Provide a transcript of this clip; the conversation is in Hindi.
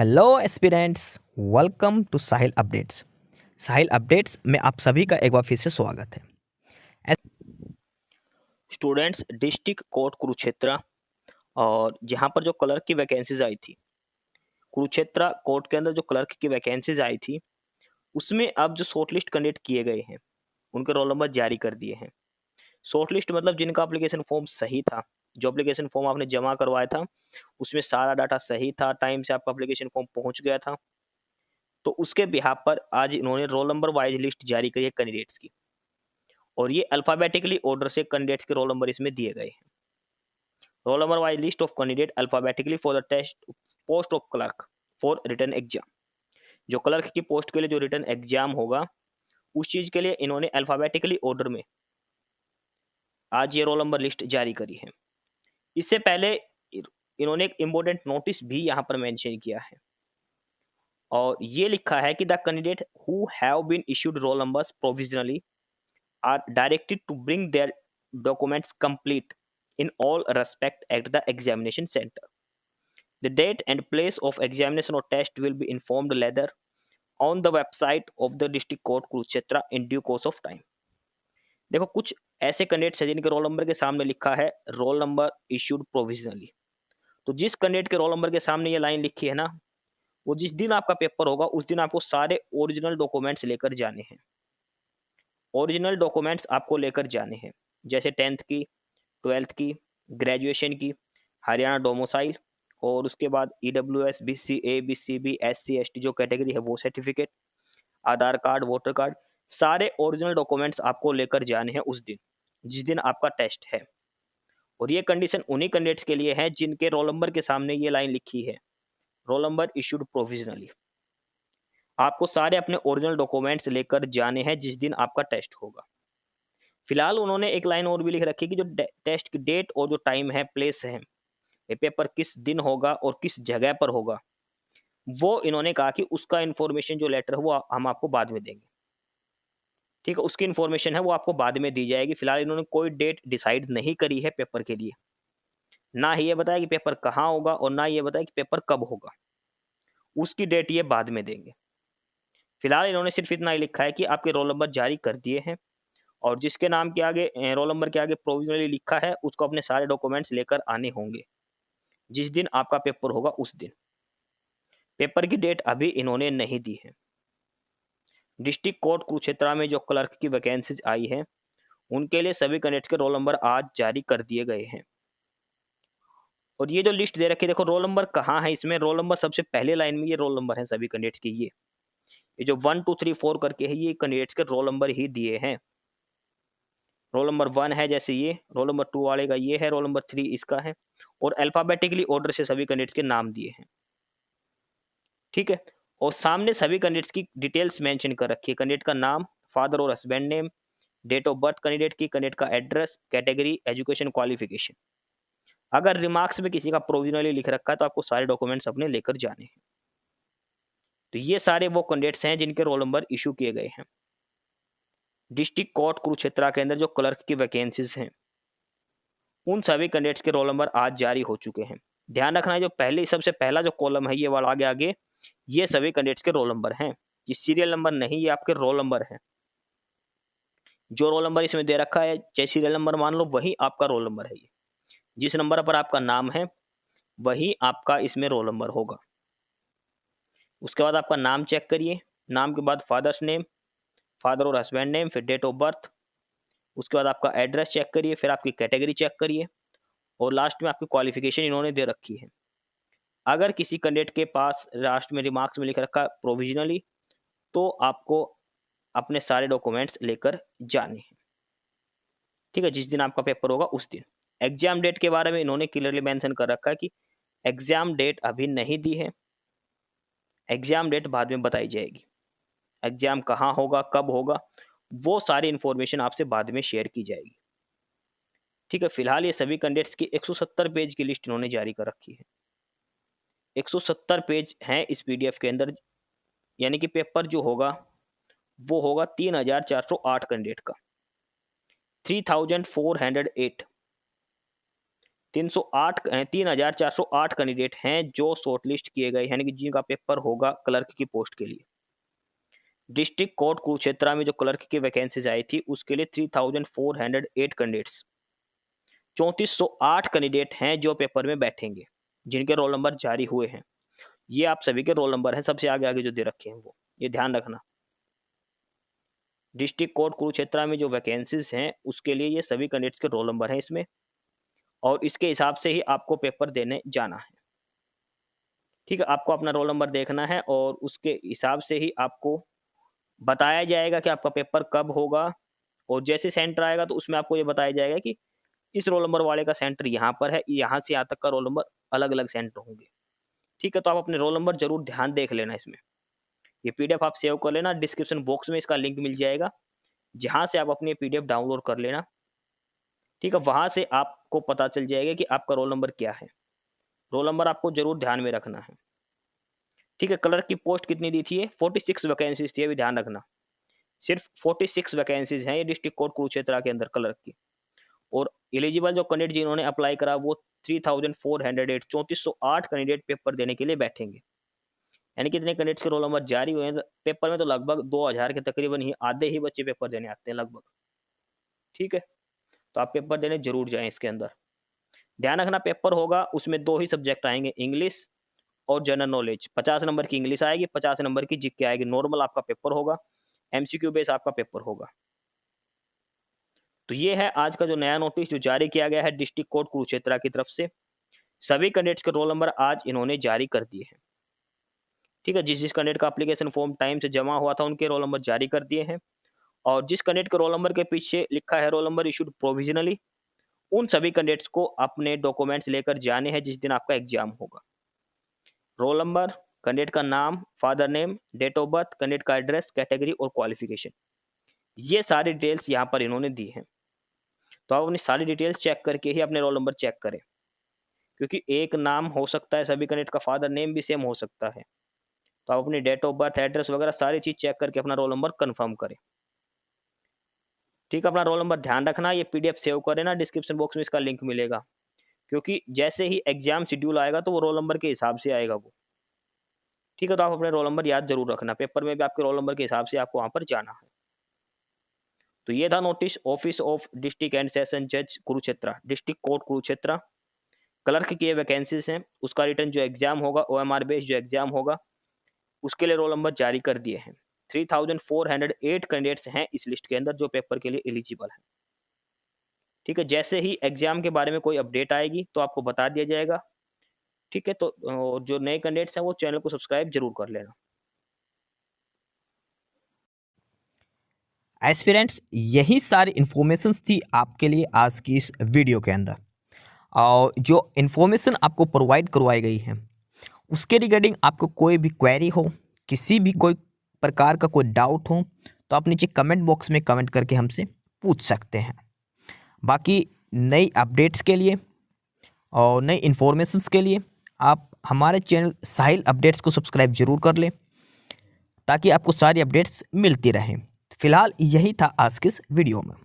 Hello aspirants, welcome to Sahil updates. Sahil updates में आप सभी का एक बार फिर से स्वागत है। स्टूडेंट्स, डिस्ट्रिक्ट कोर्ट कुरुक्षेत्र और जहाँ पर जो क्लर्क की वैकेंसीज आई थी, कुरुक्षेत्र कोर्ट के अंदर जो क्लर्क की वैकेंसीज आई थी, उसमें अब जो शॉर्टलिस्ट कैंडिडेट किए गए हैं उनके रोल नंबर जारी कर दिए हैं। शॉर्टलिस्ट मतलब जिनका एप्लीकेशन फॉर्म सही था, जो एप्लीकेशन फॉर्म आपने जमा करवाया था उसमें सारा डाटा सही था, टाइम से आपका एप्लीकेशन फॉर्म पहुंच गया था, तो उसके बिहाफ पर आज इन्होंने रोल नंबर वाइज लिस्ट जारी करी है कैंडिडेट्स की। और ये अल्फाबेटिकली ऑर्डर से कैंडिडेट्स के रोल नंबर इसमें दिए गए हैं। Roll number wise list of candidate alphabetically for the test post of clerk for written exam. जो क्लर्क की पोस्ट के लिए जो रिटर्न एग्जाम होगा उस चीज के लिए इन्होंने अल्फाबेटिकली ऑर्डर में आज ये रोल नंबर लिस्ट जारी करी है। इससे पहले इन्होंने एक इंपॉर्टेंट नोटिस भी यहाँ पर मेंशन किया है और ये लिखा है कि the candidate who have been issued roll numbers provisionally are directed to bring their documents complete in all respect at the examination center. The date and place of examination or test will be informed later on the website of the district court Kurukshetra in due course of time. देखो, कुछ ऐसे कैंडिडेट्स हैं जिनके रोल नंबर के सामने लिखा है रोल नंबर इश्यूड प्रोविजनली। तो जिस कैंडिडेट के रोल नंबर के सामने ये लाइन लिखी है ना, वो जिस दिन आपका पेपर होगा उस दिन आपको सारे ओरिजिनल डॉक्यूमेंट्स लेकर जाने हैं। ओरिजिनल डॉक्यूमेंट्स आपको लेकर जाने हैं, जैसे 10th की, 12th की, ग्रेजुएशन की, हरियाणा डोमोसाइल, और उसके बाद EWS, BCA, BCB, SC ST जो कैटेगरी है वो सर्टिफिकेट, आधार कार्ड, वोटर कार्ड, सारे ओरिजिनल डॉक्यूमेंट्स आपको लेकर जाने हैं उस दिन जिस दिन आपका टेस्ट है। और ये कंडीशन उन्हीं कैंडिडेट्स के लिए है जिनके रोल नंबर के सामने ये लाइन लिखी है रोल नंबर इशूड प्रोविजनली। आपको सारे अपने ओरिजिनल डॉक्यूमेंट्स लेकर जाने हैं जिस दिन आपका टेस्ट होगा। फिलहाल उन्होंने एक लाइन और भी लिख रखी है कि जो टेस्ट की डेट और जो टाइम है, प्लेस है, ये पेपर किस दिन होगा और किस जगह पर होगा, वो इन्होंने कहा कि उसका इन्फॉर्मेशन जो लेटर है वो हम आपको बाद में देंगे। ठीक है, उसकी इन्फॉर्मेशन है वो आपको बाद में दी जाएगी। फिलहाल इन्होंने कोई डेट डिसाइड नहीं करी है पेपर के लिए, ना ही ये बताया कि पेपर कहाँ होगा और ना ये बताया कि पेपर कब होगा, उसकी डेट ये बाद में देंगे। फिलहाल इन्होंने सिर्फ इतना ही लिखा है कि आपके रोल नंबर जारी कर दिए हैं और जिसके नाम के आगे रोल नंबर के आगे प्रोविजनली लिखा है उसको अपने सारे डॉक्यूमेंट्स लेकर आने होंगे जिस दिन आपका पेपर होगा उस दिन। पेपर की डेट अभी इन्होंने नहीं दी है। डिस्ट्रिक्ट कोर्ट कुरुक्षेत्र में जो क्लर्क की वैकेंसीज आई है उनके लिए सभी कैंडिडेट्स के रोल नंबर आज जारी कर दिए गए हैं। और ये जो लिस्ट दे रखी है, देखो रोल नंबर कहाँ है इसमें, रोल नंबर सबसे पहले लाइन में ये रोल नंबर है सभी कैंडिडेट्स के। ये जो 1 2 3 4 करके है ये कैंडिडेट्स के रोल नंबर ही दिए हैं। रोल नंबर 1 है जैसे ये, रोल नंबर 2 वाले का ये है, रोल नंबर 3 इसका है, और अल्फाबेटिकली ऑर्डर से सभी कैंडिडेट्स के नाम दिए हैं। ठीक है, और सामने सभी कैंडिडेट्स की डिटेल्स मेंशन कर रखी है, कैंडिडेट का नाम, फादर और husband name, date of birth candidate की, कैंडिडेट का एड्रेस, कैटेगरी, एजुकेशन क्वालिफिकेशन। अगर रिमार्क्स में किसी का प्रोविजनली लिख रखा है तो आपको सारे डॉक्यूमेंट्स अपने लेकर जाने हैं। तो ये सारे वो कैंडिडेट्स हैं जिनके रोल नंबर इशू किए गए हैं। डिस्ट्रिक्ट कोर्ट कुरुक्षेत्र के अंदर जो क्लर्क की वैकेंसीज हैं उन सभी कैंडिडेट्स के रोल नंबर आज जारी हो चुके हैं। ध्यान रखना है, जो पहले सबसे पहला जो कॉलम है ये वाला आगे आगे, ये सभी कैंडिडेट्स के रोल नंबर हैं। ये सीरियल नंबर नहीं, ये आपके रोल नंबर है। जो रोल नंबर इसमें दे रखा है चाहे सीरियल नंबर मान लो, वही आपका रोल नंबर है। ये जिस नंबर पर आपका नाम है वही आपका इसमें रोल नंबर होगा। उसके बाद आपका नाम चेक करिए, नाम के बाद फादर्स नेम, फादर और हस्बैंड नेम, फिर डेट ऑफ बर्थ, उसके बाद आपका एड्रेस चेक करिए, फिर आपकी कैटेगरी चेक करिए, और लास्ट में आपकी क्वालिफिकेशन इन्होंने दे रखी है। अगर किसी कैंडिडेट के पास लास्ट में रिमार्क्स में लिख रखा प्रोविजनली, तो आपको अपने सारे डॉक्यूमेंट्स लेकर जाने हैं। ठीक है, जिस दिन आपका पेपर होगा उस दिन। एग्जाम डेट के बारे में इन्होंने क्लियरली मेंशन कर रखा है कि एग्जाम डेट अभी नहीं दी है, एग्जाम डेट बाद में बताई जाएगी। एग्जाम कहाँ होगा, कब होगा, वो सारी इंफॉर्मेशन आपसे बाद में शेयर की जाएगी। ठीक है, फिलहाल ये सभी कैंडिडेट्स की 170 पेज की लिस्ट इन्होंने जारी कर रखी है। 170 पेज हैं इस PDF के अंदर, यानी कि पेपर जो होगा वो होगा 3408 कैंडिडेट का, 3408। 3,408 कैंडिडेट हैं जो शॉर्टलिस्ट किए गए, यानी कि जिनका पेपर होगा क्लर्क की पोस्ट के लिए। डिस्ट्रिक्ट कोर्ट कुरुक्षेत्र में जो क्लर्क की वैकेंसीज आई थी उसके लिए 3,408 कैंडिडेट्स, 3,408 कैंडिडेट हैं जो पेपर में बैठेंगे, जिनके रोल नंबर जारी हुए हैं। ये आप सभी के रोल नंबर हैं, सबसे आगे आगे जो दे रखे हैं वो, ये ध्यान रखना। डिस्ट्रिक्ट कोर्ट कुरुक्षेत्र में जो वैकेंसीज हैं उसके लिए ये सभी कैंडिडेट्स के रोल नंबर हैं इसमें, और इसके हिसाब से ही आपको पेपर देने जाना है। ठीक है, आपको अपना रोल नंबर देखना है और उसके हिसाब से ही आपको बताया जाएगा कि आपका पेपर कब होगा, और जैसे सेंटर आएगा तो उसमें आपको ये बताया जाएगा कि इस रोल नंबर वाले का सेंटर यहाँ पर है, यहाँ से यहाँ तक का रोल नंबर अलग अलग सेंटर होंगे। ठीक है, तो आप अपने रोल नंबर जरूर ध्यान देख लेना इसमें। ये पीडीएफ आप सेव कर लेना, डिस्क्रिप्शन बॉक्स में इसका लिंक मिल जाएगा, जहाँ से आप अपनी पीडीएफ डाउनलोड कर लेना। ठीक है, वहाँ से आपको पता चल जाएगा कि आपका रोल नंबर क्या है। रोल नंबर आपको जरूर ध्यान में रखना है। ठीक है, क्लर्क की पोस्ट कितनी दी थी? 46 वैकेंसीज थी, अभी ध्यान रखना। सिर्फ 46 वैकेंसीज हैं ये डिस्ट्रिक्ट कोर्ट कुरुक्षेत्र के अंदर क्लर्क की, और एलिजिबल जो कैंडिडेट जिन्होंने अप्लाई करा वो 3,408 3,408 कैंडिडेट पेपर देने के लिए बैठेंगे। यानी कितने कैंडिडेट्स के रोल नंबर जारी हुए हैं पेपर में? तो लगभग 2,000 के तकरीबन ही आधे ही बच्चे पेपर देने आते हैं लगभग। ठीक है, तो आप पेपर देने जरूर जाएं इसके अंदर। ध्यान रखना, पेपर होगा उसमें 2 ही सब्जेक्ट आएंगे, इंग्लिश और जनरल नॉलेज। 50 नंबर की इंग्लिश आएगी, 50 नंबर की जीके आएगी। नॉर्मल आपका पेपर होगा, एमसीक्यू बेस आपका पेपर होगा। तो ये है आज का जो नया नोटिस जो जारी किया गया है डिस्ट्रिक्ट कोर्ट कुरुक्षेत्र की तरफ से। सभी कैंडिडेट्स के रोल नंबर आज इन्होंने जारी कर दिए हैं। ठीक है, जिस जिस कैंडिडेट का एप्लीकेशन फॉर्म टाइम से जमा हुआ था उनके रोल नंबर जारी कर दिए हैं, और जिस कैंडिडेट के रोल नंबर के पीछे लिखा है रोल नंबर इशूड प्रोविजनली, उन सभी कैंडिडेट्स को अपने डॉक्यूमेंट्स लेकर जाने हैं जिस दिन आपका एग्जाम होगा। रोल नंबर, कैंडिडेट का नाम, father name, date of birth, candidate का एड्रेस, कैटेगरी और क्वालिफिकेशन, ये सारी डिटेल्स यहाँ पर इन्होंने दी हैं। तो आप अपनी सारी डिटेल्स चेक करके ही अपने रोल नंबर चेक करें, क्योंकि एक नाम हो सकता है सभी कैंडिडेट का, फादर नेम भी सेम हो सकता है। तो आप अपनी डेट ऑफ बर्थ, एड्रेस वगैरह सारी चीज चेक करके अपना रोल नंबर कंफर्म करें। ठीक है, अपना रोल नंबर ध्यान रखना। ये पीडीएफ सेव करें ना, डिस्क्रिप्शन बॉक्स में इसका लिंक मिलेगा, क्योंकि जैसे ही एग्जाम शेड्यूल आएगा तो वो रोल नंबर के हिसाब से आएगा वो। ठीक है, तो आप अपने रोल नंबर याद जरूर रखना, पेपर में भी आपके रोल नंबर के हिसाब से आपको वहां पर जाना है। तो ये था notice office of district and session जज Kurukshetra, district court Kurukshetra. Clerk की वैकेंसीज हैं, उसका रिटर्न जो एग्जाम होगा ओएमआर बेस्ड जो एग्जाम होगा उसके लिए रोल नंबर जारी कर दिए हैं। 3,408 कैंडिडेट्स हैं इस लिस्ट के अंदर जो पेपर के लिए एलिजिबल है। ठीक है, जैसे ही एग्जाम के बारे में कोई अपडेट आएगी तो आपको बता दिया जाएगा। ठीक है, तो जो नए कैंडिडेट्स हैं वो चैनल को सब्सक्राइब जरूर कर लेना। एस्पिरेंट्स, यही सारी इन्फॉर्मेशंस थी आपके लिए आज की इस वीडियो के अंदर, और जो इन्फॉर्मेशन आपको प्रोवाइड करवाई गई है उसके रिगार्डिंग आपको कोई भी क्वेरी हो, किसी भी कोई प्रकार का कोई डाउट हो, तो आप नीचे कमेंट बॉक्स में कमेंट करके हमसे पूछ सकते हैं। बाकी नई अपडेट्स के लिए और नई इन्फॉर्मेशंस के लिए आप हमारे चैनल साहिल अपडेट्स को सब्सक्राइब जरूर कर लें, ताकि आपको सारी अपडेट्स मिलती रहें। फिलहाल यही था आज के इस वीडियो में।